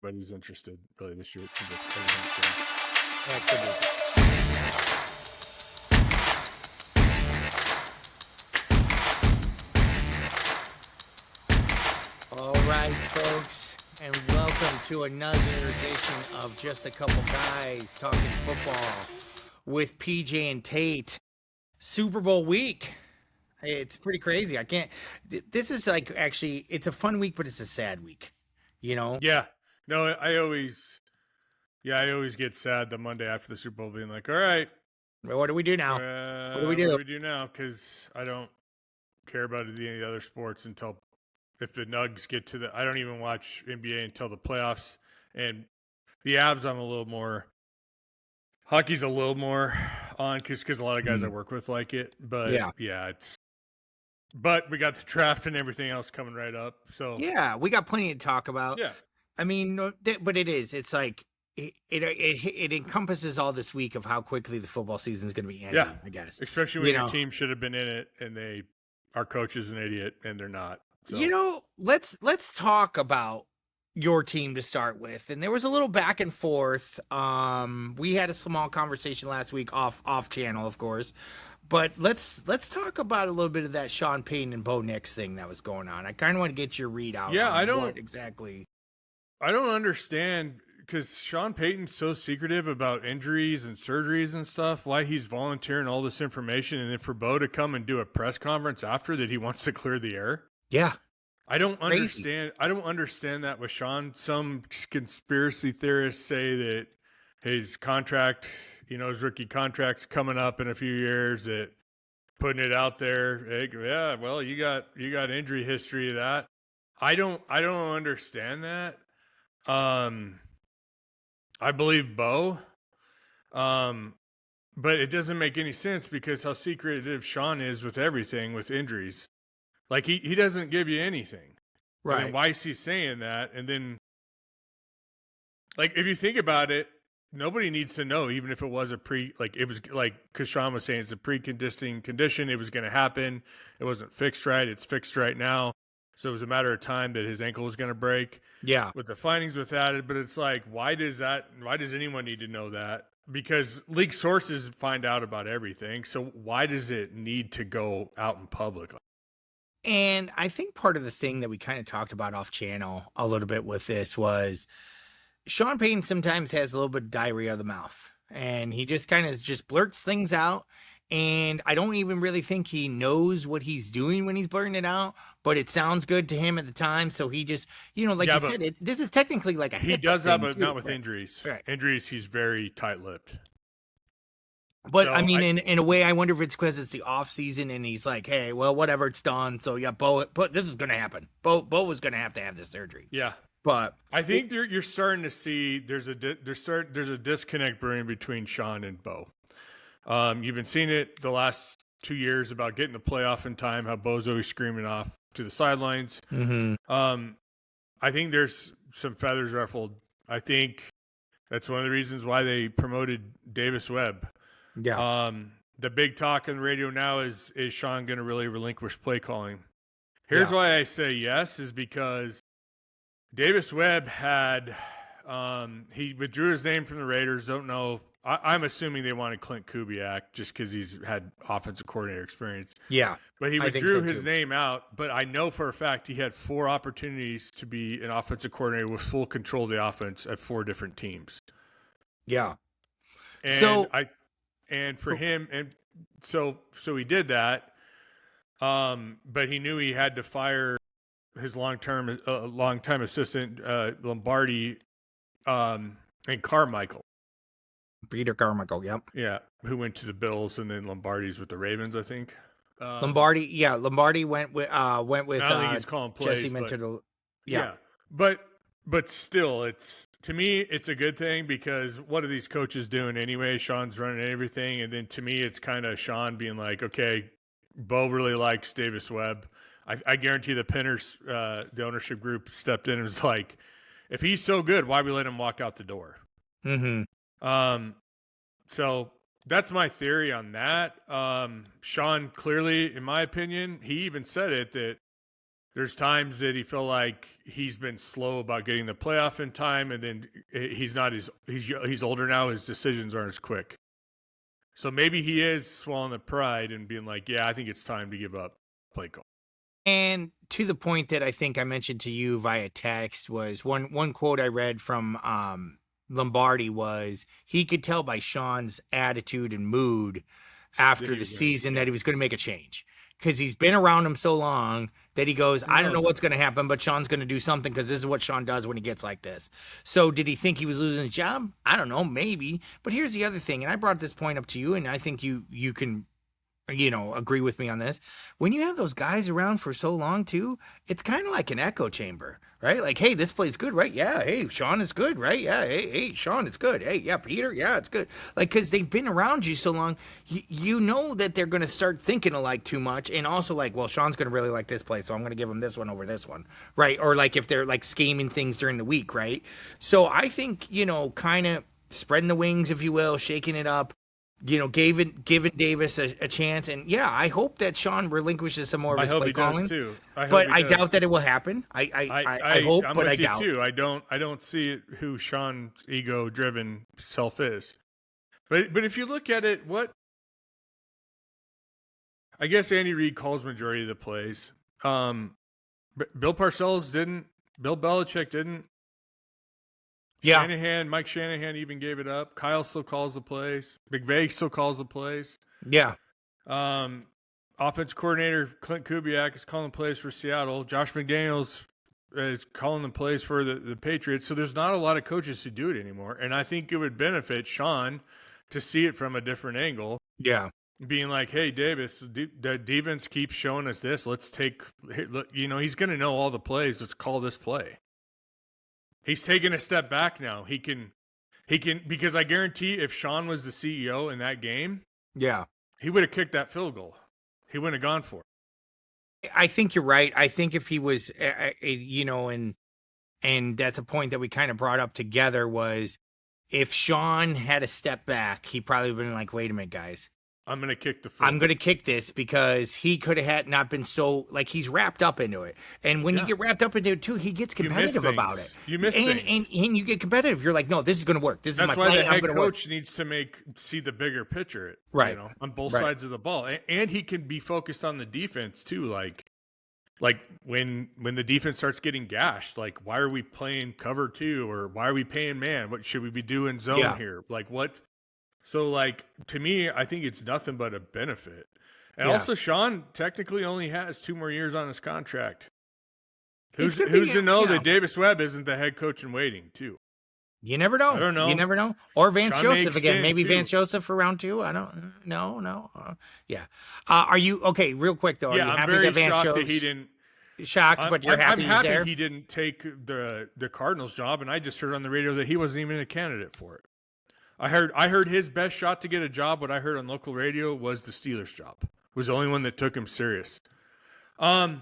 Nobody's interested really this year. It's just everyone's That could be. All right, folks, and welcome to another edition of Just a Couple Guys Talking Football with PJ and Tate. Super Bowl week. It's pretty crazy. I can't. This is like actually, it's a fun week, but it's a sad week. You know? Yeah. No, I always get sad the Monday after the Super Bowl, being like, all right, What do we do now? What do we do? What do we do now? Because I don't care about any other sports until if the Nugs get to the. I don't even watch NBA until the playoffs, and the Avs. I'm a little more. Hockey's a little more on because a lot of guys I work with like it, but yeah, it's. But we got the draft and everything else coming right up, so Yeah, we got plenty to talk about. yeah. I mean, but it's like it encompasses all this week of how quickly the football season is going to be ending. Yeah, I guess, especially when your team should have been in it and our coach is an idiot and they're not. So. Let's talk about your team to start with. And there was a little back and forth. We had a small conversation last week off channel, of course. But let's talk about a little bit of that Sean Payton and Bo Nix thing that was going on. I kind of want to get your read out. Yeah, I don't understand because Sean Payton's so secretive about injuries and surgeries and stuff. Why he's volunteering all this information, and then for Bo to come and do a press conference after that he wants to clear the air. Yeah, I don't understand. I don't understand that with Sean. Some conspiracy theorists say that his contract. His rookie contract's coming up in a few years. That putting it out there, yeah. Well, you got injury history of that. I don't understand that. I believe Bo, but it doesn't make any sense because how secretive Sean is with everything with injuries. Like he doesn't give you anything, right? And why is he saying that? And then, like, if you think about it. Nobody needs to know, even if it was because Sean was saying it's a preconditioning condition. It was going to happen. It wasn't fixed right. It's fixed right now. So it was a matter of time that his ankle was going to break. Yeah. With the findings with that. But it's like, why does anyone need to know that? Because league sources find out about everything. So why does it need to go out in public? And I think part of the thing that we kind of talked about off channel a little bit with this was Sean Payton sometimes has a little bit of diarrhea of the mouth, and he just kind of blurts things out. And I don't even really think he knows what he's doing when he's blurting it out, but it sounds good to him at the time. So he just, like you said, this is technically like he does that, but not with injuries. Right. Injuries, he's very tight-lipped. But so, I mean, in a way, I wonder if it's because it's the off season and he's like, hey, well, whatever, it's done. So yeah, Bo, this is going to happen. Bo was going to have this surgery. Yeah. But I think you're starting to see there's a disconnect brewing between Sean and Bo. You've been seeing it the last 2 years about getting the playoff in time, how Bo's always screaming off to the sidelines. Mm-hmm. I think there's some feathers ruffled. I think that's one of the reasons why they promoted Davis Webb. Yeah. The big talk on the radio now is Sean going to really relinquish play calling? Here's why I say yes, is because Davis Webb had he withdrew his name from the Raiders. Don't know. I'm assuming they wanted Clint Kubiak just because he's had offensive coordinator experience. Yeah. But he withdrew his name out. But I know for a fact he had 4 opportunities to be an offensive coordinator with full control of the offense at 4 different teams. Yeah. And for him, and so he did that. But he knew he had to fire his long-time assistant Lombardi and Carmichael. Peter Carmichael, yep. Yeah, who went to the Bills and then Lombardi's with the Ravens, I think. Lombardi went with I don't think he's calling plays, Jesse Minter. Yeah. But still, to me it's a good thing because what are these coaches doing anyway? Sean's running everything, and then to me it's kind of Sean being like, okay, Bo really likes Davis Webb. I guarantee the Pinners, the ownership group, stepped in and was like, if he's so good, why we let him walk out the door? Mm-hmm. So that's my theory on that. Sean clearly, in my opinion, he even said it that There's times that he felt like he's been slow about getting the playoff in time, and then he's not as he's older now. His decisions aren't as quick. So maybe he is swallowing the pride and being like, "Yeah, I think it's time to give up play call." And to the point that I think I mentioned to you via text was one quote I read from Lombardi was he could tell by Sean's attitude and mood after the season that he was going to make a change, because he's been around him so long that he goes, I don't know what's going to happen, but Sean's going to do something because this is what Sean does when he gets like this. So did he think he was losing his job? I don't know, maybe. But here's the other thing, and I brought this point up to you, and I think you can agree with me on this. When you have those guys around for so long too, it's kind of like an echo chamber, right? Like, hey, this play's good, right? Yeah. Hey, Sean is good, right? Yeah. Hey, Sean, it's good. Hey, yeah, Peter, yeah, it's good. Like, because they've been around you so long, you know that they're going to start thinking alike too much, and also like, well, Sean's going to really like this play, so I'm going to give him this one over this one, right? Or like if they're like scheming things during the week, right? So I think kind of spreading the wings, if you will, shaking it up, giving Davis a chance. And yeah, I hope that Sean relinquishes some more of his play calling. Too. But I doubt that it will happen. I hope, but I doubt. Too. I don't see who Sean's ego-driven self is. But if you look at it, I guess Andy Reid calls majority of the plays. Bill Parcells didn't. Bill Belichick didn't. Yeah. Mike Shanahan even gave it up. Kyle still calls the plays. McVay still calls the plays. Yeah. Offense coordinator Clint Kubiak is calling the plays for Seattle. Josh McDaniels is calling the plays for the Patriots. So there's not a lot of coaches who do it anymore. And I think it would benefit Sean to see it from a different angle. Yeah. Being like, hey, Davis, the defense keeps showing us this. Let's take, look, he's going to know all the plays. Let's call this play. He's taking a step back now. He can, because I guarantee if Sean was the CEO in that game, yeah, he would have kicked that field goal. He wouldn't have gone for it. I think you're right. I think if he was, and that's a point that we kind of brought up together was if Sean had a step back, he probably would have been like, wait a minute, guys. I'm going to kick the field. I'm going to kick this because he could have had not been so, like, he's wrapped up into it. And when you get wrapped up into it, too, he gets competitive about it. You miss things. And you get competitive. You're like, no, this is going to work. This is my play. That's why the head coach needs to see the bigger picture, right? On both sides of the ball. And he can be focused on the defense, too. Like when the defense starts getting gashed, like, why are we playing cover 2? Or why are we paying man? What should we be doing zone here? Like, what? So, like, to me, I think it's nothing but a benefit. And also, Sean technically only has 2 more years on his contract. Who's to know that Davis Webb isn't the head coach in waiting, too? You never know. I don't know. You never know. Or Vance Sean Joseph again. Maybe too. Vance Joseph for round 2. I don't know. No. Yeah. Are you, okay, real quick, though. Are you happy I'm very that Vance shocked Joseph, that he didn't. Shocked, but you're happy I'm happy he's there? he didn't take the Cardinals job, and I just heard on the radio that he wasn't even a candidate for it. I heard his best shot to get a job, what I heard on local radio, was the Steelers job. Was the only one that took him serious. I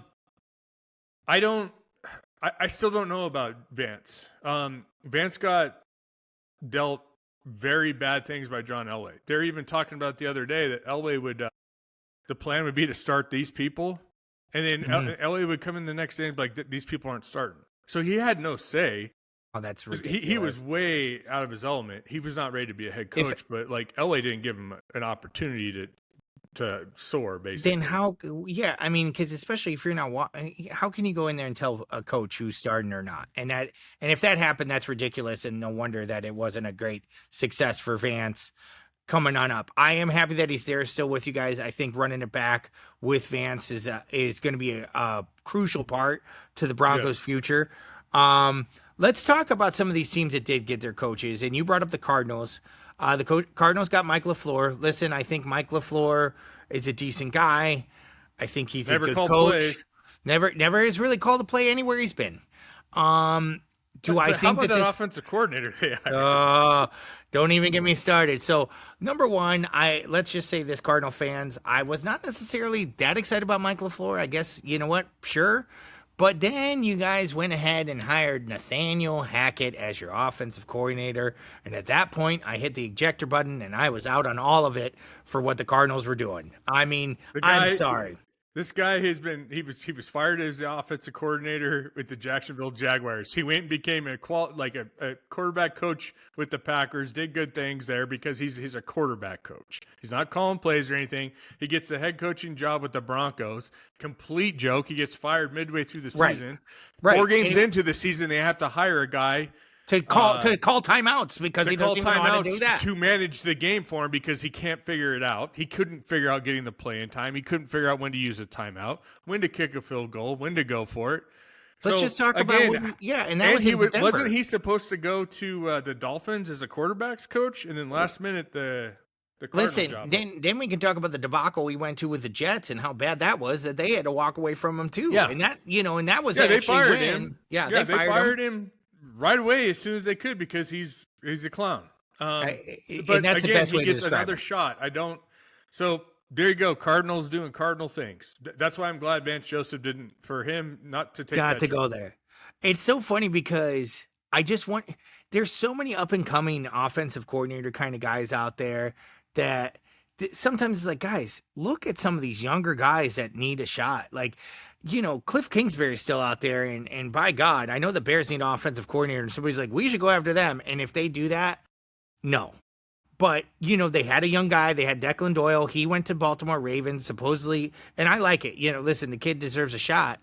still don't know about Vance. Vance got dealt very bad things by John Elway. They're even talking about the other day that Elway would, the plan would be to start these people, and then Elway would come in the next day and be like, these people aren't starting. So he had no say. Oh, that's ridiculous. He was way out of his element. He was not ready to be a head coach, but like Elway didn't give him an opportunity to soar, basically. Then how? Yeah, I mean, because especially if you're not, how can you go in there and tell a coach who's starting or not? And if that happened, that's ridiculous, and no wonder that it wasn't a great success for Vance coming on up. I am happy that he's there still with you guys. I think running it back with Vance is going to be a crucial part to the Broncos' future. Let's talk about some of these teams that did get their coaches. And you brought up the Cardinals. The Cardinals got Mike LaFleur. Listen, I think Mike LaFleur is a decent guy. I think he's a good coach. Plays. Never has really called a play anywhere he's been. I think how about that offensive coordinator they hired? Don't even get me started. So, number one, let's just say this, Cardinal fans, I was not necessarily that excited about Mike LaFleur. I guess, you know what? Sure. But then you guys went ahead and hired Nathaniel Hackett as your offensive coordinator. And at that point, I hit the ejector button and I was out on all of it for what the Cardinals were doing. I mean, I'm sorry. This guy he was fired as the offensive coordinator with the Jacksonville Jaguars. He went and became a quarterback coach with the Packers. Did good things there because he's a quarterback coach. He's not calling plays or anything. He gets the head coaching job with the Broncos. Complete joke. He gets fired midway through the season. Right. 4 games into the season, they have to hire a guy to call timeouts because he doesn't even know how to do that. To manage the game for him because he can't figure it out. He couldn't figure out getting the play in time. He couldn't figure out when to use a timeout, when to kick a field goal, when to go for it. Let's just talk about and that was wasn't he supposed to go to the Dolphins as a quarterbacks coach, and then last minute the Cardinals job. Then we can talk about the debacle we went to with the Jets and how bad that was that they had to walk away from him too. Yeah. And that was they fired him. Yeah, they fired him right away as soon as they could because he's a clown. But and that's the best way he gets another shot. So there you go. Cardinals doing Cardinal things. That's why I'm glad Vance Joseph didn't, for him not to take not to go there. It's so funny because there's so many up and coming offensive coordinator kind of guys out there that sometimes it's like, guys, look at some of these younger guys that need a shot. Like, Cliff Kingsbury's still out there, and by God, I know the Bears need an offensive coordinator, and somebody's like, we should go after them. And if they do that, no. But, they had a young guy. They had Declan Doyle. He went to Baltimore Ravens, supposedly, and I like it. Listen, the kid deserves a shot.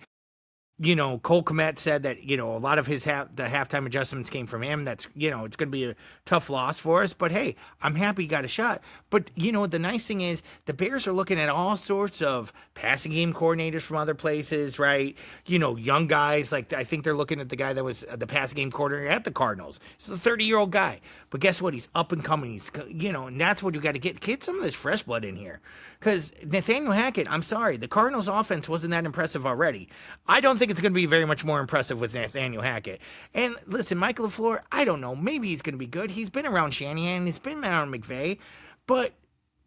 Cole Kmet said that, a lot of the halftime adjustments came from him. That's, it's going to be a tough loss for us. But, hey, I'm happy he got a shot. But, the nice thing is the Bears are looking at all sorts of passing game coordinators from other places, right? Young guys. Like, I think they're looking at the guy that was the passing game coordinator at the Cardinals. He's a 30-year-old guy. But guess what? He's up and coming. He's, and that's what you got to get. Get some of this fresh blood in here. Because Nathaniel Hackett, I'm sorry, the Cardinals offense wasn't that impressive already. I don't think it's going to be very much more impressive with Nathaniel Hackett. And listen, Michael LaFleur, I don't know. Maybe he's going to be good. He's been around Shanahan. He's been around McVay. But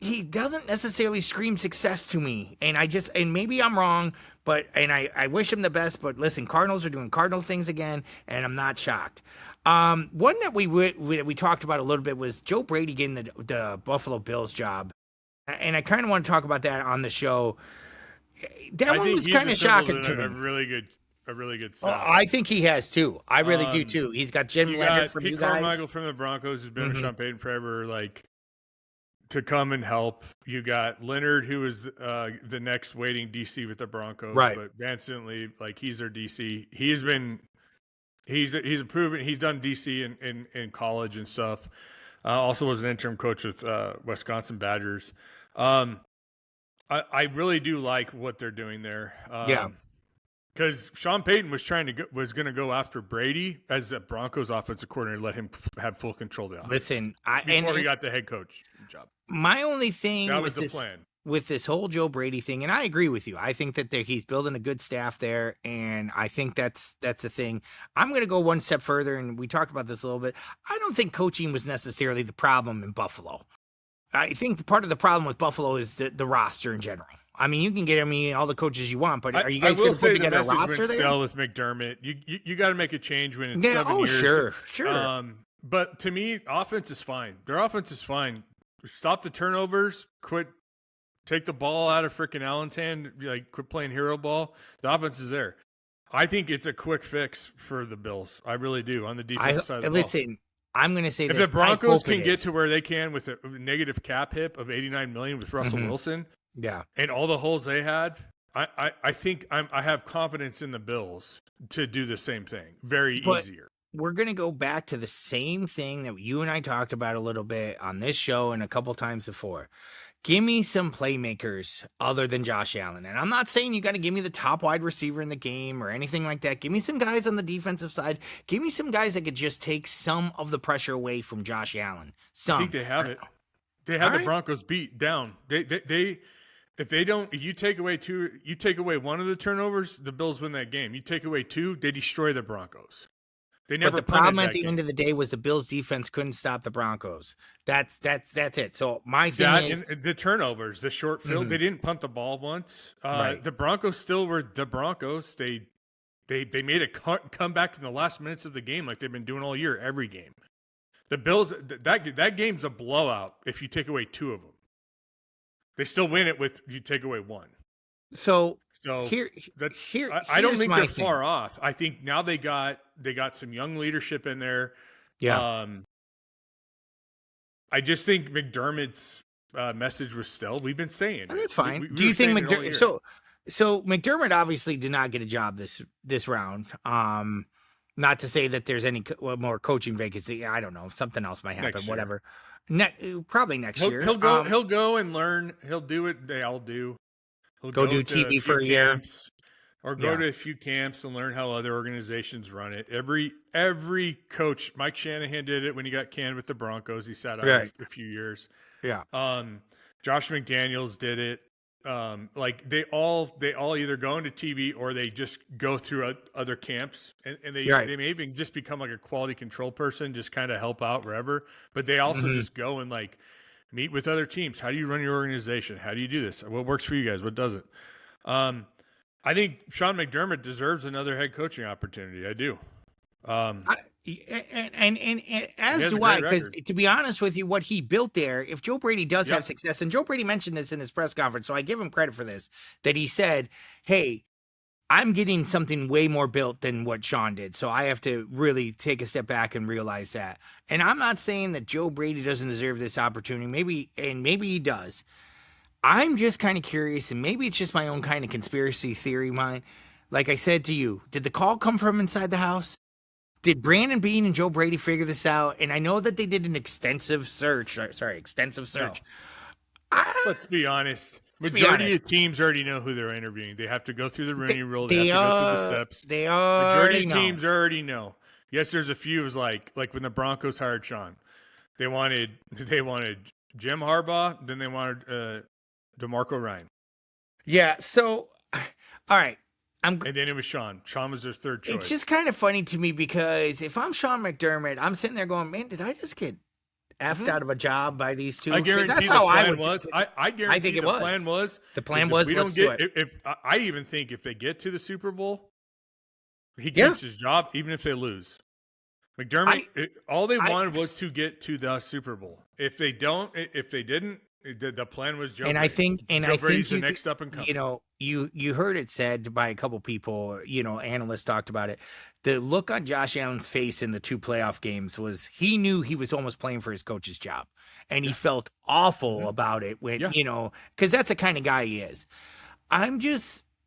he doesn't necessarily scream success to me. And maybe I'm wrong, and I wish him the best. But listen, Cardinals are doing Cardinal things again, and I'm not shocked. One that we talked about a little bit was Joe Brady getting the Buffalo Bills job. And I kind of want to talk about that on the show. That one was kind of shocking to me. A really good Oh, I think he has too. I really do too. He's got Jim Leonard from Pete you guys. Carmichael from the Broncos has been with Sean Payton forever, like to come and help. You got Leonard, who is the next waiting DC with the Broncos, right? But Vance Lee, like he's their DC. He's a proven. He's done DC in college and stuff. Also was an interim coach with Wisconsin Badgers. I really do like what they're doing there. Because Sean Payton was going to go after Brady as the Broncos offensive coordinator, let him have full control of the offense. Listen, before he got the head coach job. My only thing that was the plan with this whole Joe Brady thing, and I agree with you. I think that he's building a good staff there, and I think that's the thing. I'm going to go one step further, and we talked about this a little bit. I don't think coaching was necessarily the problem in Buffalo. I think part of the problem with Buffalo is the roster in general. I mean, you can get all the coaches you want, but are you guys going to put together a roster there? Still with McDermott, you got to make a change when it's 7 years. Sure. But to me, offense is fine. Their offense is fine. Stop the turnovers. Quit. Take the ball out of freaking Allen's hand. Like, quit playing hero ball. The offense is there. I think it's a quick fix for the Bills. I really do on the defense side of the ball. Listen, I'm going to say if the Broncos can get to where they can with a negative cap hit of $89 million with Russell Wilson, and all the holes they had, I think I have confidence in the Bills to do the same thing. Easier. We're going to go back to the same thing that you and I talked about a little bit on this show and a couple times before. Give me some playmakers other than Josh Allen. And I'm not saying you got to give me the top wide receiver in the game or anything like that. Give me some guys on the defensive side. Give me some guys that could just take some of the pressure away from Josh Allen. I think they have it. They have the Broncos beat down. If you take away one of the turnovers, the Bills win that game. You take away two, they destroy the Broncos. But the problem at the end of the day was the Bills' defense couldn't stop the Broncos. That's it. So my thing is the turnovers, the short field. They didn't punt the ball once. The Broncos still were the Broncos. They made a comeback in the last minutes of the game, like they've been doing all year, every game. The Bills, that game's a blowout if you take away two of them. They still win it you take away one. So So here, that's here, I don't here's think my they're thing. far off. I think now they got some young leadership in there. Yeah, Um, I just think McDermott's message was still, we've been saying and it. that's We, fine. we, we Do were you think saying it all McDermott? year. So McDermott obviously did not get a job this round. Not to say that there's any more coaching vacancy. I don't know. Something else might happen. Next year. Whatever. Probably next He'll year. he'll go he'll go and learn. He'll do what they all do. He'll Go go do to a TV few for a year. camps or go Yeah. to a few camps and learn how other organizations run it. Every coach, Mike Shanahan did it when he got canned with the Broncos. He sat out Right. a few years. Yeah. Josh McDaniels did it. Like they all either go into TV or they just go through other camps, and they may even just become like a quality control person, just kind of help out wherever. But they also just go and like meet with other teams. How do you run your organization? How do you do this? What works for you guys? What doesn't? I think Sean McDermott deserves another head coaching opportunity. I do. And as do I, because to be honest with you, what he built there, if Joe Brady does have success, and Joe Brady mentioned this in his press conference, so I give him credit for this, that he said, hey, I'm getting something way more built than what Sean did. So I have to really take a step back and realize that. And I'm not saying that Joe Brady doesn't deserve this opportunity. Maybe he does. I'm just kind of curious, and maybe it's just my own kind of conspiracy theory mind. Like I said to you, did the call come from inside the house? Did Brandon Beane and Joe Brady figure this out? And I know that they did an extensive search. No. Let's be honest. Majority of teams already know who they're interviewing. They have to go through the Rooney Rule. They have to go through the steps. Majority of teams already know. Yes, there's a few. It was like when the Broncos hired Sean, they wanted Jim Harbaugh, then they wanted DeMarco Ryan. Yeah. So, all right. And then it was Sean. Sean was their third choice. It's just kind of funny to me because if I'm Sean McDermott, I'm sitting there going, man, did I just get effed out of a job by these two? I guarantee that's how I would was. I guarantee I think the plan was. The plan was, let's do it. If I even think if they get to the Super Bowl, he keeps his job even if they lose. McDermott, all they wanted was to get to the Super Bowl. If they didn't, the plan was Joe. And Brady. Joe Brady's the next up and coming. You know, you heard it said by a couple people. You know, analysts talked about it. The look on Josh Allen's face in the 2 playoff games was he knew he was almost playing for his coach's job, and he felt awful about it when you know, because that's the kind of guy he is.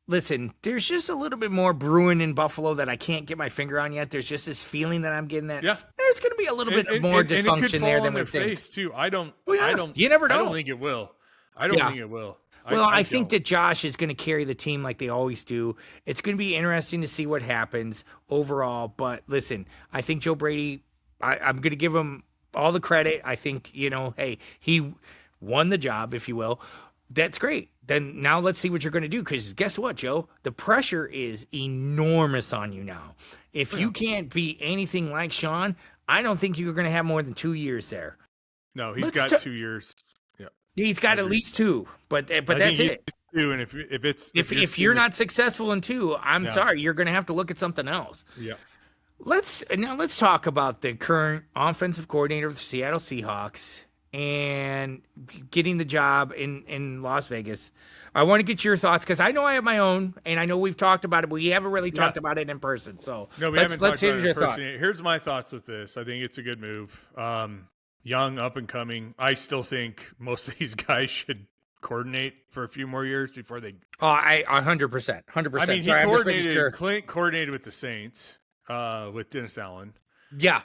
Listen, there's just a little bit more brewing in Buffalo that I can't get my finger on yet. There's just this feeling that I'm getting that there's going to be a little bit more dysfunction there than we think. Face too. I don't. You never know. I don't think it will. I don't think it will. Well, I think that Josh is going to carry the team like they always do. It's going to be interesting to see what happens overall. But listen, I think Joe Brady, I'm going to give him all the credit. I think, you know, hey, he won the job, if you will. That's great. Then now let's see what you're going to do. Because guess what, Joe? The pressure is enormous on you now. If you can't be anything like Sean, I don't think you're going to have more than 2 years there. No, he's got 2 years. Yeah, he's got at least 2. But that's it. 2, and if you're not successful in 2, I'm sorry, you're going to have to look at something else. Yeah. Let's talk about the current offensive coordinator of the Seattle Seahawks and getting the job in Las Vegas. I want to get your thoughts because I know I have my own, and I know we've talked about it, but we haven't really talked about it in person. So let's hear your thoughts. Here's my thoughts with this. I think it's a good move. Young, up and coming. I still think most of these guys should coordinate for a few more years before they. Oh, I 100%. I mean, Clint coordinated with the Saints with Dennis Allen. Yeah.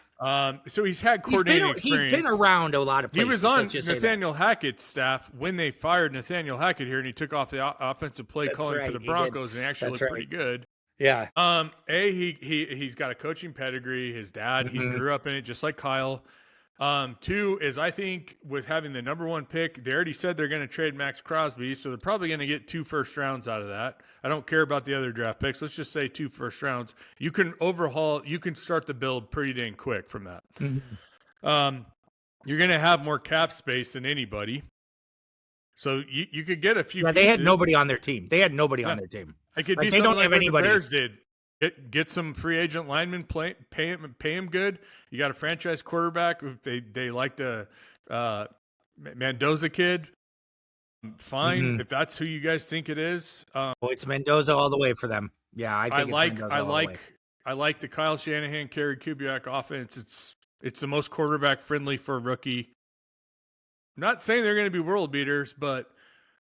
So he's had coordinating experience. He's been around a lot of places. He was on Nathaniel Hackett's staff when they fired Nathaniel Hackett here, and he took off the offensive play calling for the Broncos, and he actually looked pretty good. Yeah. He's got a coaching pedigree. His dad, he grew up in it, just like Kyle. 2 is I think with having the number 1 pick, they already said they're going to trade Max Crosby, so they're probably going to get 2 first rounds out of that. I don't care about the other draft picks. Let's just say 2 first rounds. You can start the build pretty dang quick from that. You're going to have more cap space than anybody. So you could get a few pieces. They had nobody on their team. On their team. It could be something like what the Bears did. Get some free agent linemen, pay him good. You got a franchise quarterback. They like the Mendoza kid. Fine, if that's who you guys think it is. It's Mendoza all the way for them. Yeah, I think I like the Kyle Shanahan, Kerry Kubiak offense. It's the most quarterback friendly for a rookie. I'm not saying they're going to be world beaters, but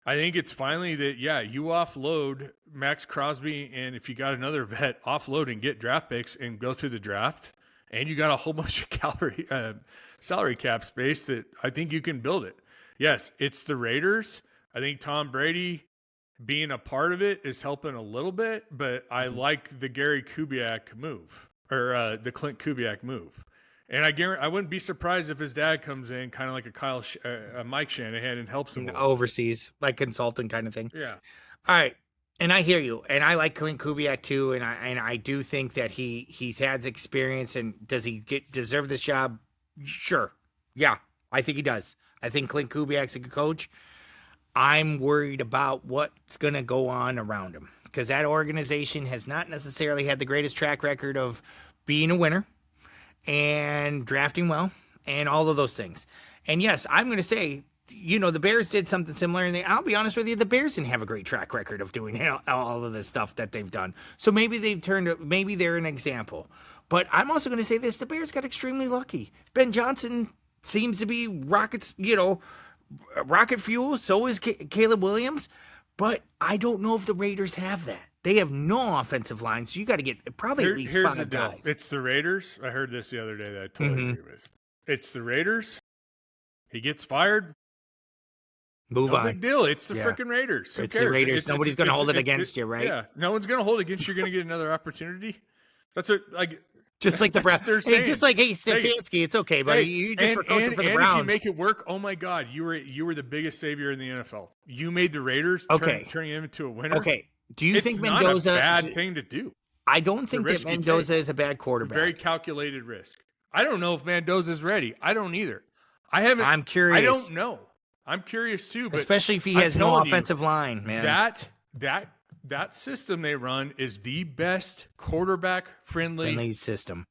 I think it's finally that, you offload Max Crosby, and if you got another vet, offload and get draft picks and go through the draft, and you got a whole bunch of salary cap space that I think you can build it. Yes, it's the Raiders. I think Tom Brady being a part of it is helping a little bit, but I like the Gary Kubiak move, or the Clint Kubiak move. And I wouldn't be surprised if his dad comes in kind of like a Mike Shanahan and helps him overseas, like consultant kind of thing. Yeah. All right. And I hear you. And I like Clint Kubiak too. And I do think that he's had experience. And does he deserve this job? Sure. Yeah, I think he does. I think Clint Kubiak's a good coach. I'm worried about what's going to go on around him, because that organization has not necessarily had the greatest track record of being a winner and drafting well and all of those things. And yes, I'm going to say, the Bears did something similar, and I'll be honest with you, the Bears didn't have a great track record of doing all of this stuff that they've done. So maybe maybe they're an example. But I'm also going to say this, the Bears got extremely lucky. Ben Johnson seems to be rocket fuel. So is Caleb Williams. But I don't know if the Raiders have that. They have no offensive line, so you got to get probably at least 5 guys. It's the Raiders. I heard this the other day that I totally agree with. It's the Raiders. He gets fired. Move on. Big deal. It's the freaking Raiders. It's the Raiders. Nobody's going to hold it against you, right? Yeah. No one's going to hold it against you. You're going to get another opportunity. That's what, just like the Browns. Hey, just like Stefanski, it's okay, buddy. You just were coaching for the Browns. If you make it work, oh my God, you were the biggest savior in the NFL. You made the Raiders turning him into a winner. Okay. Do you think Mendoza? It's not a bad thing to do. I don't think that Mendoza is a bad quarterback. Very calculated risk. I don't know if Mendoza's ready. I don't either. I'm curious. I don't know. I'm curious too, but especially if he has no offensive line, man. That system they run is the best quarterback friendly system.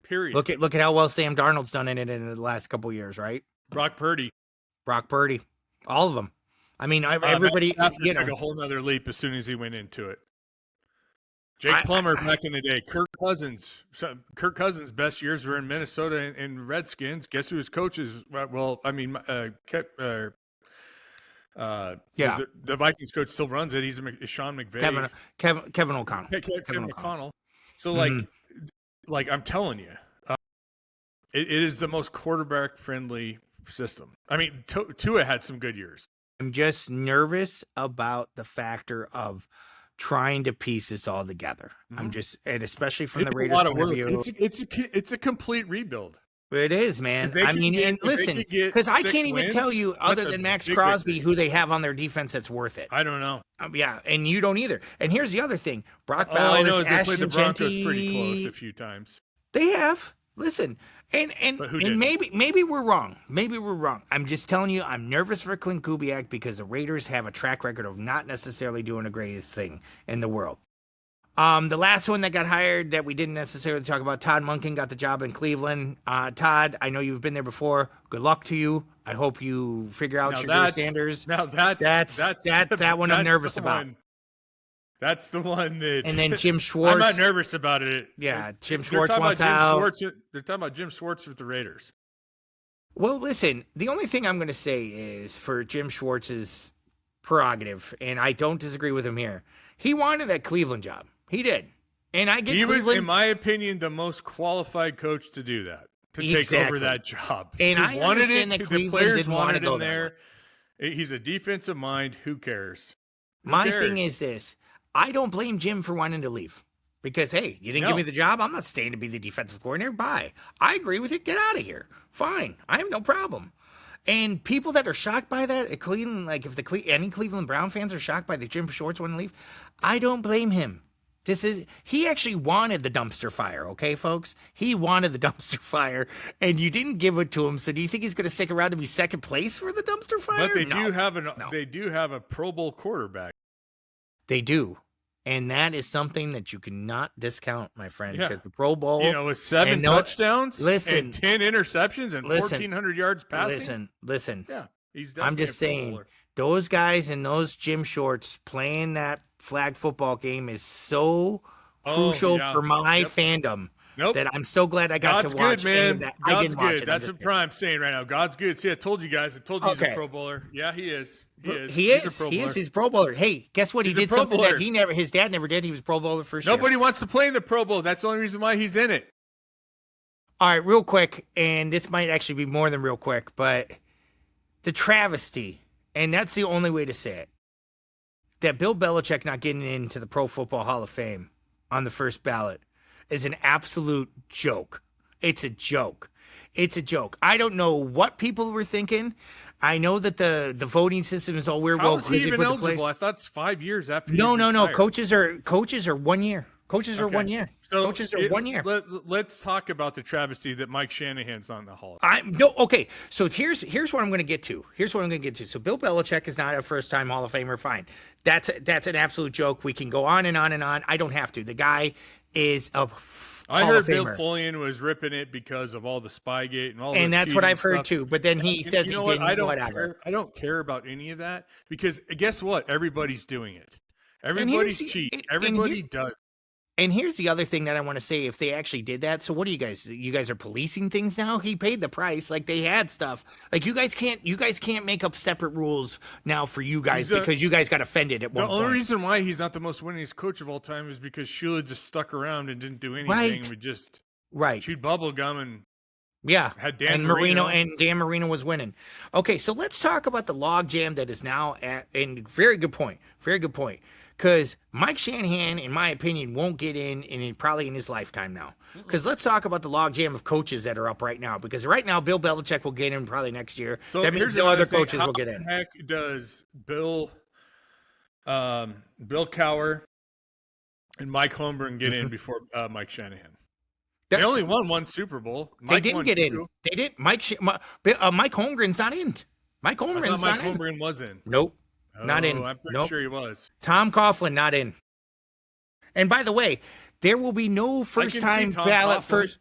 Period. Look at how well Sam Darnold's done in the last couple of years, right? Brock Purdy, all of them. I mean, everybody took a whole nother leap as soon as he went into it. Jake Plummer back in the day. Kirk Cousins' best years were in Minnesota and Redskins. Guess who his coaches? Well, I mean, the Vikings coach still runs it. He's Sean McVay. Kevin O'Connell. Kevin O'Connell. So like I'm telling you, it is the most quarterback friendly system. I mean, Tua had some good years. I'm just nervous about the factor of trying to piece this all together. And especially from the Raiders point of view. It's a complete rebuild. It is, man. I mean, and listen, because I can't even tell you, other than Max Crosby, who they have on their defense that's worth it. I don't know. Yeah, and you don't either. And here's the other thing: Brock Bowers, all I know is they Ashton played the Broncos Jeanty, pretty close a few times. They have. Listen, and maybe we're wrong. Maybe we're wrong. I'm just telling you, I'm nervous for Clint Kubiak because the Raiders have a track record of not necessarily doing the greatest thing in the world. The last one that got hired that we didn't necessarily talk about, Todd Monken got the job in Cleveland. Todd, I know you've been there before. Good luck to you. I hope you figure out Shadur Sanders. Now that's that one I'm nervous about. That's the one that. And then Jim Schwartz. I'm not nervous about it. Yeah, Jim Schwartz wants out. They're talking about Jim Schwartz with the Raiders. Well, listen, the only thing I'm going to say is for Jim Schwartz's prerogative, and I don't disagree with him here, he wanted that Cleveland job. He did. And I get Cleveland. He was, in my opinion, the most qualified coach to do that, to take over that job. And I understand that Cleveland didn't want to go there. He's a defensive mind. Who cares? My thing is this. I don't blame Jim for wanting to leave because, hey, you didn't give me the job. I'm not staying to be the defensive coordinator. Bye. I agree with it. Get out of here. Fine. I have no problem. And people that are shocked by that at Cleveland, like if any Cleveland Brown fans are shocked by the Jim Schwartz wanting to leave, I don't blame him. He actually wanted the dumpster fire, okay, folks? He wanted the dumpster fire, and you didn't give it to him. So do you think he's going to stick around to be second place for the dumpster fire? But they do have a Pro Bowl quarterback. They do. And that is something that you cannot discount, my friend, because the Pro Bowl, with 7 touchdowns, and 10 interceptions, and 1,400 yards passing. Listen. Yeah, he's. I'm just saying, those guys in those gym shorts playing that flag football game is so crucial for my fandom that I'm so glad I got to watch any of that. I didn't watch it. That's what Prime's saying right now. God's good. See, I told you guys. I told you he's a Pro Bowler. Yeah, he is. He's a Pro Bowler. He's Pro Bowler. Hey, guess what? He did something that his dad never did. He was Pro Bowler first year. Nobody wants to play in the Pro Bowl. That's the only reason why he's in it. All right, real quick, and this might actually be more than real quick, but the travesty, and that's the only way to say it, that Bill Belichick not getting into the Pro Football Hall of Fame on the first ballot is an absolute joke. It's a joke. It's a joke. I don't know what people were thinking. I know that the voting system is all weird. How is he even eligible? I thought it's 5 years after. No. Coaches are 1 year. Coaches are 1 year. So coaches are 1 year. Let's talk about the travesty that Mike Shanahan's on the Hall. Okay. So here's what I'm going to get to. So Bill Belichick is not a first-time Hall of Famer. Fine. That's an absolute joke. We can go on and on and on. I don't have to. The guy is a I heard Bill Polian was ripping it because of all the Spygate and all. And that's what I've heard too. But then he says he didn't. I don't care about any of that because guess what? Everybody's doing it. Everybody's cheating. Everybody does. And here's the other thing that I want to say. If they actually did that, so what do you guys? You guys are policing things now. He paid the price. Like they had stuff. Like you guys can't make up separate rules now for you guys because you guys got offended at one point. The only reason why he's not the most winningest coach of all time is because Shula just stuck around and didn't do anything. Right. And would just chewed bubble gum and had Dan Marino and Dan Marino was winning. Okay, so let's talk about the logjam that is now at. And very good point. Because Mike Shanahan, in my opinion, won't get in probably in his lifetime now. Because let's talk about the logjam of coaches that are up right now. Because right now, Bill Belichick will get in probably next year. So that means no other coaches will get in. How the heck does Bill Cowher and Mike Holmgren get in before Mike Shanahan? They only won one Super Bowl. They didn't get in. They didn't. Mike Holmgren's not in. Mike Holmgren was in. Nope. Not in. I'm pretty sure he was. Tom Coughlin, not in. And by the way, there will be no first-time ballot first.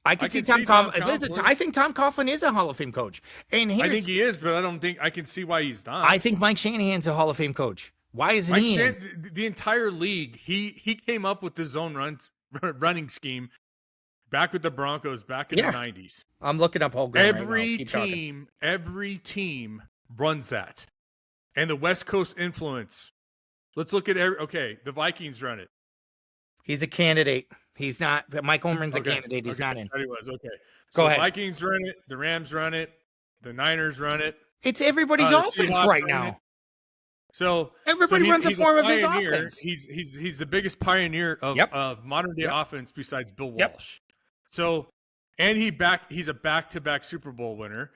I can see Tom Coughlin. I think Tom Coughlin is a Hall of Fame coach. And I think he is, but I don't think I can see why he's not. I think Mike Shanahan's a Hall of Fame coach. Why isn't he in? The entire league, he came up with the zone running scheme back with the Broncos back in the 90s. I'm looking up Holmgren Every team runs that. And the West Coast influence. Let's look at the Vikings run it. He's a candidate. He's not. Mike Holmgren's a candidate. He's not in. He was. Okay. Go ahead. The Vikings run it. The Rams run it. The Niners run it. It's everybody's offense right now. So everybody runs a form of his offense. He's the biggest pioneer of modern day offense besides Bill Walsh. So, and he's a back-to-back Super Bowl winner.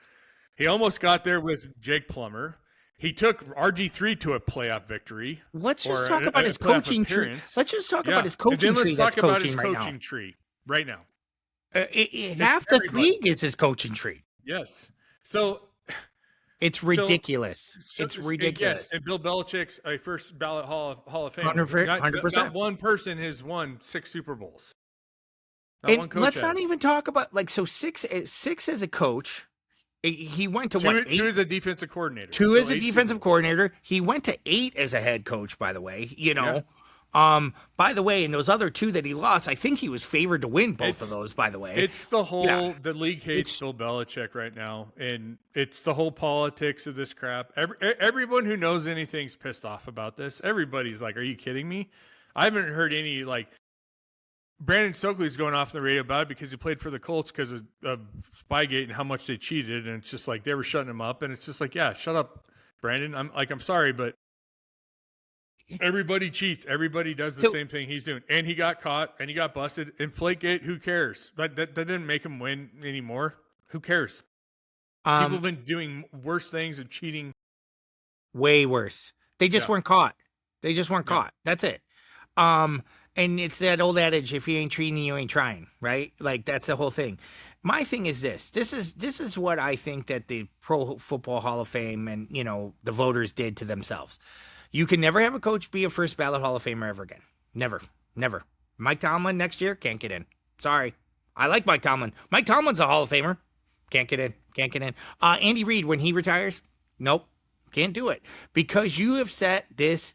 He almost got there with Jake Plummer. He took RG3 to a playoff victory. Let's just talk about his coaching tree. Let's just talk about his coaching tree. Let's talk about his coaching tree right now. Half the league is his coaching tree. Yes. So it's ridiculous. It's ridiculous. Yes, and Bill Belichick's a first ballot Hall of Fame. 100%. Not one person has won 6 Super Bowls. Let's not even talk about six as a coach. He went to 8? 2 as a defensive coordinator. 2 as a defensive coordinator. He went to 8 as a head coach, by the way. By the way, in those other 2 that he lost, I think he was favored to win both of those, by the way. It's the league hates Bill Belichick right now. And it's the whole politics of this crap. Everyone who knows anything's pissed off about this. Everybody's like, are you kidding me? I haven't heard any Brandon Stokely's going off on the radio about it because he played for the Colts because of Spygate and how much they cheated, and it's just like they were shutting him up, and it's just like, yeah, shut up, Brandon. I'm sorry, but everybody cheats. Everybody does the same thing he's doing, and he got caught and he got busted. Inflategate, who cares? That didn't make him win anymore. Who cares? People have been doing worse things and cheating. Way worse. They just weren't caught. That's it. And it's that old adage, if you ain't treating, you ain't trying, right? Like, that's the whole thing. My thing is this. This is what I think that the Pro Football Hall of Fame and, the voters did to themselves. You can never have a coach be a first ballot Hall of Famer ever again. Never. Mike Tomlin next year can't get in. Sorry. I like Mike Tomlin. Mike Tomlin's a Hall of Famer. Can't get in. Andy Reid, when he retires, nope. Can't do it because you have set this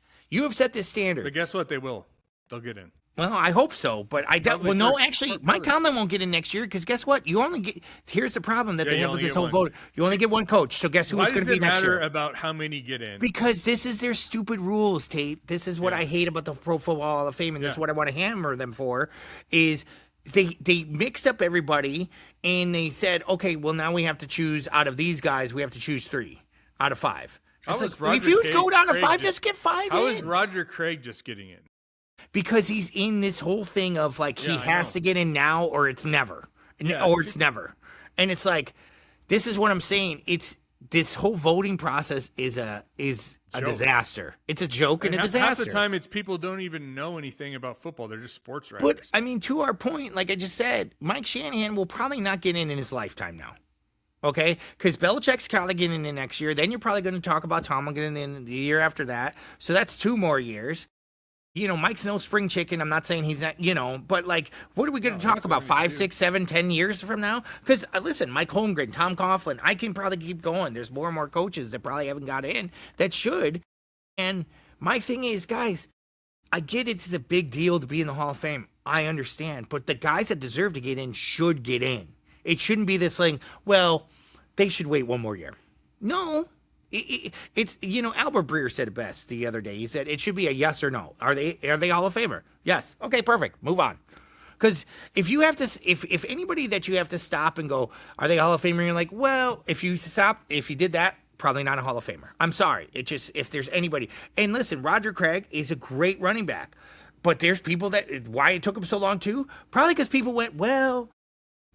standard. But guess what? They will. They'll get in. Well, I hope so, but I don't. Well, no, actually, Mike probably. Tomlin won't get in next year because guess what? You only get. Here's the problem that Yeah, they you have with only this get whole one. vote. You only get one coach. So guess who Why it's going does to be it next matter year? about how many get in? Because this is their stupid rules, Tate. This is what I hate about the Pro Football Hall of Fame, and this is what I want to hammer them for. Is they mixed up everybody and they said, okay, well now we have to choose out of these guys. We have to choose 3 out of 5. It's like, if you go down to 5, just get 5 How in. is Roger Craig just getting in? Because he's in this whole thing of like he has to get in now or it's never. It's never. And it's like, this is what I'm saying. It's this whole voting process is a disaster. It's a joke and a disaster. Half the time it's people don't even know anything about football. They're just sports writers. But I mean, to our point, like I just said, Mike Shanahan will probably not get in his lifetime now. Okay, because Belichick's probably getting in next year. Then you're probably going to talk about Tomlin getting in the year after that. So that's 2 more years. Mike's no spring chicken. I'm not saying he's not, but like, what are we going to talk about 5, 6, 7, 10 years from now? Because listen, Mike Holmgren, Tom Coughlin, I can probably keep going. There's more and more coaches that probably haven't got in that should. And my thing is, guys, I get it's a big deal to be in the Hall of Fame. I understand. But the guys that deserve to get in should get in. It shouldn't be this thing, well, they should wait 1 more year. No. It's Albert Breer said it best the other day. He said it should be a yes or no. Are they Hall of Famer? Yes. Okay, perfect. Move on. Because if you have to, if anybody that you have to stop and go, are they Hall of Famer? You're like, well, if you did that, probably not a Hall of Famer. I'm sorry. It just, if there's anybody, and listen, Roger Craig is a great running back, but there's people why it took him so long too? Probably because people went, well,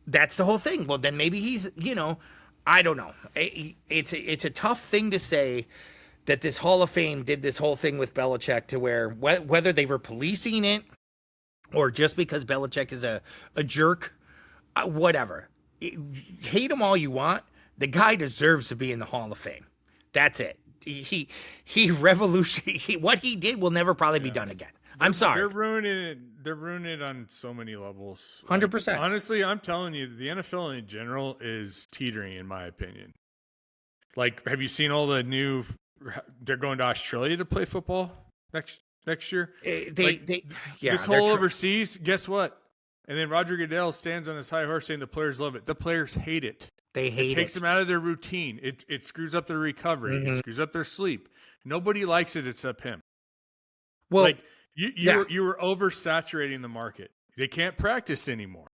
that's the whole thing. Well, then maybe he's, I don't know. It's a tough thing to say that this Hall of Fame did this whole thing with Belichick to where whether they were policing it or just because Belichick is a jerk, whatever. Hate him all you want. The guy deserves to be in the Hall of Fame. That's it. He revolutionized. What he did will never probably be done again. I'm sorry. They're ruining it. They're ruining it on so many levels. 100%. Honestly, I'm telling you, the NFL in general is teetering, in my opinion. Like, have you seen all the new? They're going to Australia to play football next year. This whole overseas. Guess what? And then Roger Goodell stands on his high horse saying the players love it. The players hate it. They hate it. It takes them out of their routine. It screws up their recovery. Mm-hmm. It screws up their sleep. Nobody likes it except him. Well, like. You were oversaturating the market. They can't practice anymore.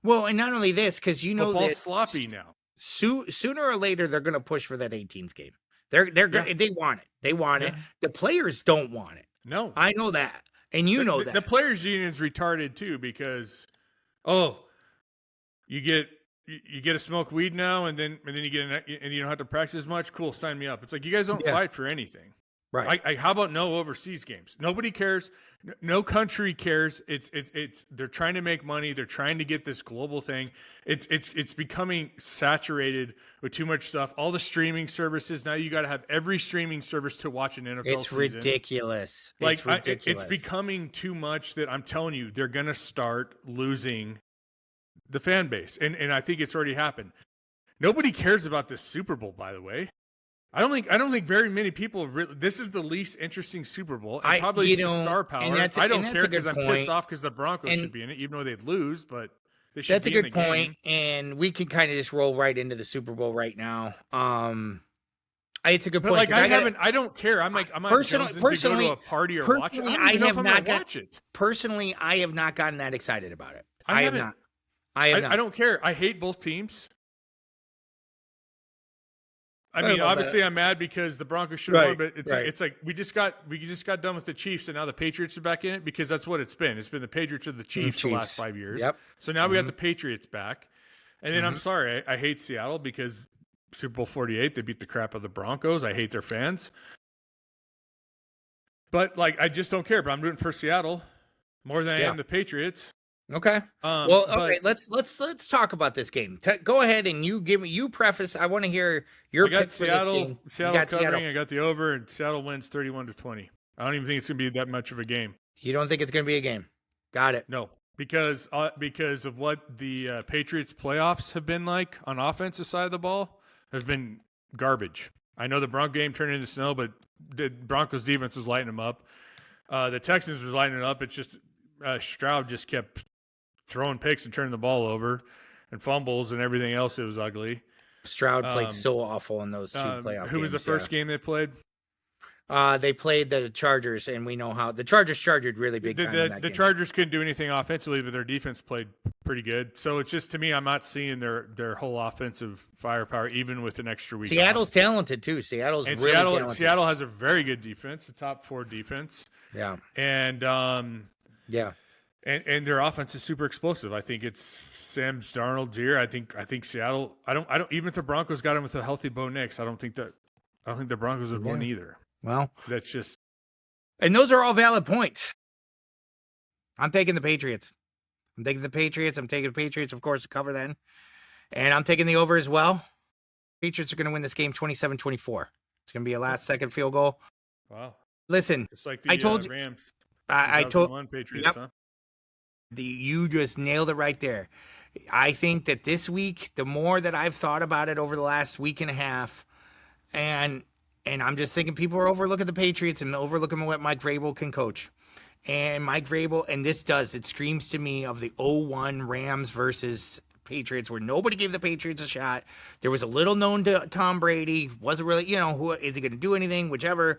Well, and not only this, because football's sloppy now. Sooner or later, they're going to push for that 18th game. They want it. They want it. The players don't want it. No, I know that, and know that the players' union's retarded too because, you get to smoke weed now, and then you get and you don't have to practice as much. Cool, sign me up. It's like you guys don't fight for anything. Right. How about no overseas games? Nobody cares. No country cares. It's they're trying to make money. They're trying to get this global thing. It's becoming saturated with too much stuff. All the streaming services. Now you got to have every streaming service to watch an NFL season. It's ridiculous. It's becoming too much that I'm telling you, they're going to start losing the fan base. And I think it's already happened. Nobody cares about this Super Bowl, by the way. I don't think very many people really. This is the least interesting Super Bowl. And probably it's star power. I don't care because I'm pissed off because the Broncos should be in it, even though they'd lose. But they should. That's a good point, and we can kind of just roll right into the Super Bowl right now. It's a good point. Like I don't care. I'm not personally to go to a party or watch it. I have not watch it. Personally, I have not gotten that excited about it. I have not. I don't care. I hate both teams. I mean, obviously, I'm mad because the Broncos should have won, but it's like we just got done with the Chiefs, and now the Patriots are back in it because that's what it's been. It's been the Patriots or the Chiefs the last 5 years. Yep. So now we got the Patriots back, and then I'm sorry, I hate Seattle because Super Bowl 48 they beat the crap out of the Broncos. I hate their fans, but like I just don't care. But I'm rooting for Seattle more than I am the Patriots. Okay. Let's talk about this game. Go ahead and you preface. I want to hear your pick for this game. Seattle covering. I got the over, and Seattle wins 31-20. I don't even think it's going to be that much of a game. You don't think it's going to be a game? Got it. No, because of what the Patriots playoffs have been like on offensive side of the ball has been garbage. I know the Bronco game turned into snow, but the Broncos defense was lighting them up. The Texans was lighting it up. It's just Stroud just kept throwing picks and turning the ball over and fumbles and everything else. It was ugly. Stroud played so awful in those two playoff games. Who was the first game they played? They played the Chargers, and we know how the Chargers charged really big time. The Chargers couldn't do anything offensively, but their defense played pretty good. So it's just, to me, I'm not seeing their whole offensive firepower, even with an extra week. Seattle's talented too. Seattle's really talented. Seattle has a very good defense, the top 4 defense. Yeah, and yeah. And their offense is super explosive. I think it's Sam Darnold's year. I think Seattle. I don't. Even if the Broncos got him with a healthy Bo Nix, I don't think the Broncos would win either. Well, that's just. And those are all valid points. I'm taking the Patriots. I'm taking the Patriots, of course, to cover then. And I'm taking the over as well. Patriots are going to win this game 27-24. It's going to be a last-second field goal. Wow. Listen, just like the Rams. I told Patriots, yep. You just nailed it right there. I think that this week, the more that I've thought about it over the last week and a half, and I'm just thinking people are overlooking the Patriots and overlooking what Mike Vrabel can coach. And Mike Vrabel, and it screams to me of the 0-1 Rams versus Patriots, where nobody gave the Patriots a shot. There was a little known to Tom Brady. Wasn't really, who is he going to do anything, whichever.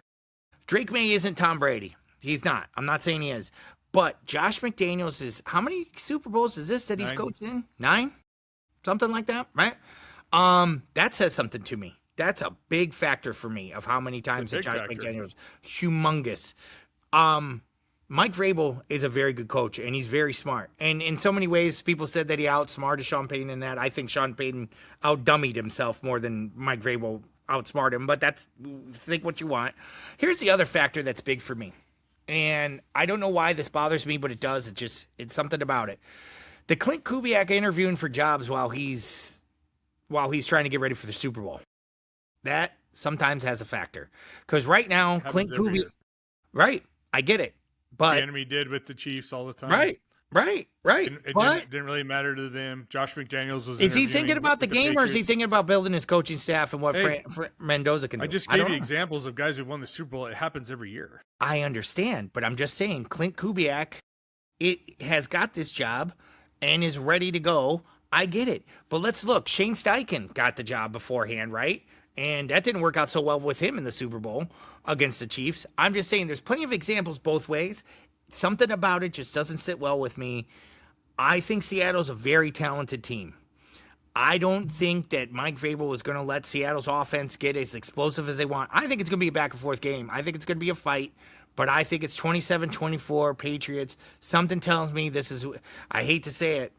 Drake May isn't Tom Brady. He's not. I'm not saying he is. But Josh McDaniels is, how many Super Bowls is this that he's coached in? 9? Something like that, right? That says something to me. That's a big factor for me of how many times that Josh McDaniels. Humongous. Mike Vrabel is a very good coach, and he's very smart. And in so many ways, people said that he outsmarted Sean Payton in that. I think Sean Payton outdummied himself more than Mike Vrabel outsmarted him, but think what you want. Here's the other factor that's big for me. And I don't know why this bothers me, but it does. It's something about it. The Clint Kubiak interviewing for jobs while he's trying to get ready for the Super Bowl. That sometimes has a factor. Because right now, Clint Kubiak, right, I get it. But the enemy did with the Chiefs all the time. Right. It didn't really matter to them. Josh McDaniels was. Is he thinking about the game, or is he thinking about building his coaching staff and what Mendoza can do? I just gave you examples of guys who won the Super Bowl. It happens every year. I understand, but I'm just saying, Clint Kubiak, has got this job and is ready to go. I get it, but let's look. Shane Steichen got the job beforehand, right? And that didn't work out so well with him in the Super Bowl against the Chiefs. I'm just saying there's plenty of examples both ways. Something about it just doesn't sit well with me. I think Seattle's a very talented team. I don't think that Mike Vrabel is going to let Seattle's offense get as explosive as they want. I think it's going to be a back-and-forth game. I think it's going to be a fight, but I think it's 27-24 Patriots. Something tells me I hate to say it,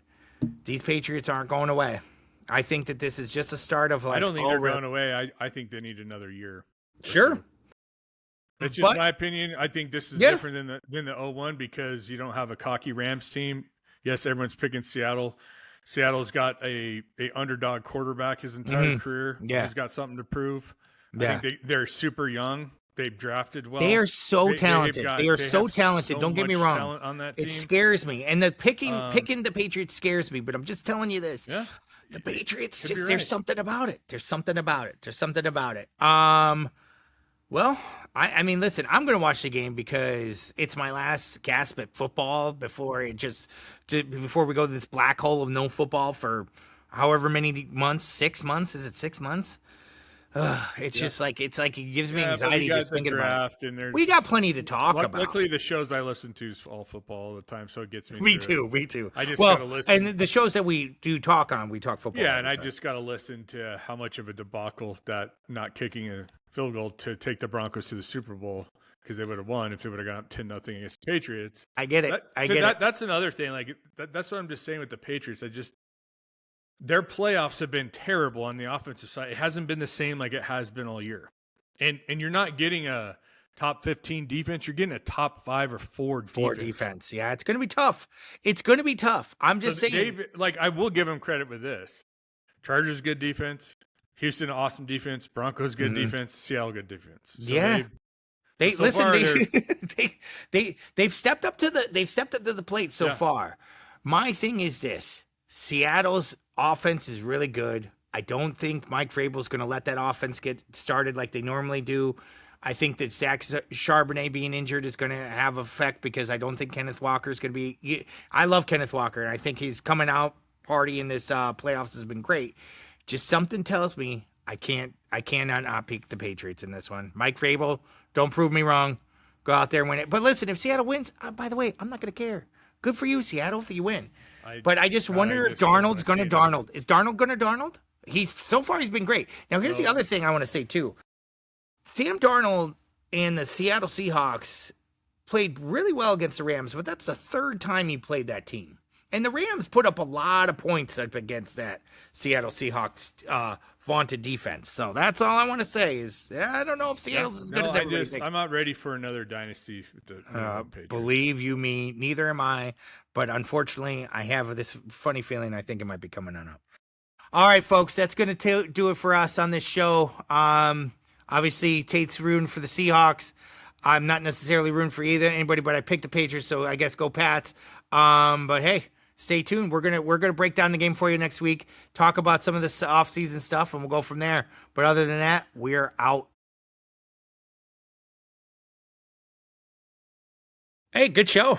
these Patriots aren't going away. I think that this is just a start of I don't think they're going away. I think they need another year. Sure. It's just my opinion. I think this is different than the 0-1 because you don't have a cocky Rams team. Yes, everyone's picking Seattle. Seattle's got a underdog quarterback his entire career. Yeah. He's got something to prove. I think they're super young. They've drafted well. They are so talented. They are so talented. Don't get me wrong. On that team. It scares me. And the picking the Patriots scares me, but I'm just telling you this. Yeah. The Patriots, there's something about it. There's something about it. Well, I mean, listen, I'm going to watch the game because it's my last gasp at football before we go to this black hole of no football for however many months. 6 months? Is it 6 months? It's like it gives me anxiety just thinking about it. And we got plenty to talk about. Luckily, the shows I listen to is all football all the time, so it gets me. Me too. I just gotta listen. And the shows that we do talk on, we talk football. Yeah, and I just gotta listen to how much of a debacle that not kicking a field goal to take the Broncos to the Super Bowl, because they would have won if they would have gone up 10-0 against the Patriots. I get it. That's another thing. Like that's what I'm just saying with the Patriots. Their playoffs have been terrible on the offensive side. It hasn't been the same like it has been all year. And you're not getting a top 15 defense. You're getting a top 5 or 4 defense. 4 defense. Yeah, it's going to be tough. I'm just saying. I will give them credit with this. Chargers, good defense. Houston, awesome defense. Broncos, good defense. Seattle, good defense. So they've stepped up to the plate so far. My thing is this. Seattle's offense is really good. I don't think Mike Vrabel's going to let that offense get started like they normally do. I think that Zach Charbonnet being injured is going to have effect because I don't think Kenneth Walker is going to be. I love Kenneth Walker, and I think he's coming out party in this playoffs has been great. Just something tells me I cannot pick the Patriots in this one. Mike Vrabel, don't prove me wrong. Go out there and win it. But listen, if Seattle wins, by the way, I'm not going to care. Good for you, Seattle, if you win. But I just wonder if Darnold's going to Darnold. Is Darnold going to Darnold? So far he's been great. Now here's the other thing I want to say too. Sam Darnold and the Seattle Seahawks played really well against the Rams, but that's the third time he played that team. And the Rams put up a lot of points up against that Seattle Seahawks vaunted defense. So that's all I want to say is I don't know if Seattle's as good as everybody thinks. I'm not ready for another dynasty with the Patriots. Believe you me, neither am I. But unfortunately, I have this funny feeling I think it might be coming on up. All right, folks, that's going to do it for us on this show. Obviously, Tate's rooting for the Seahawks. I'm not necessarily rooting for anybody, but I picked the Patriots, so I guess go Pats. But hey, stay tuned. We're gonna break down the game for you next week. Talk about some of this off-season stuff, and we'll go from there. But other than that, we're out. Hey, good show.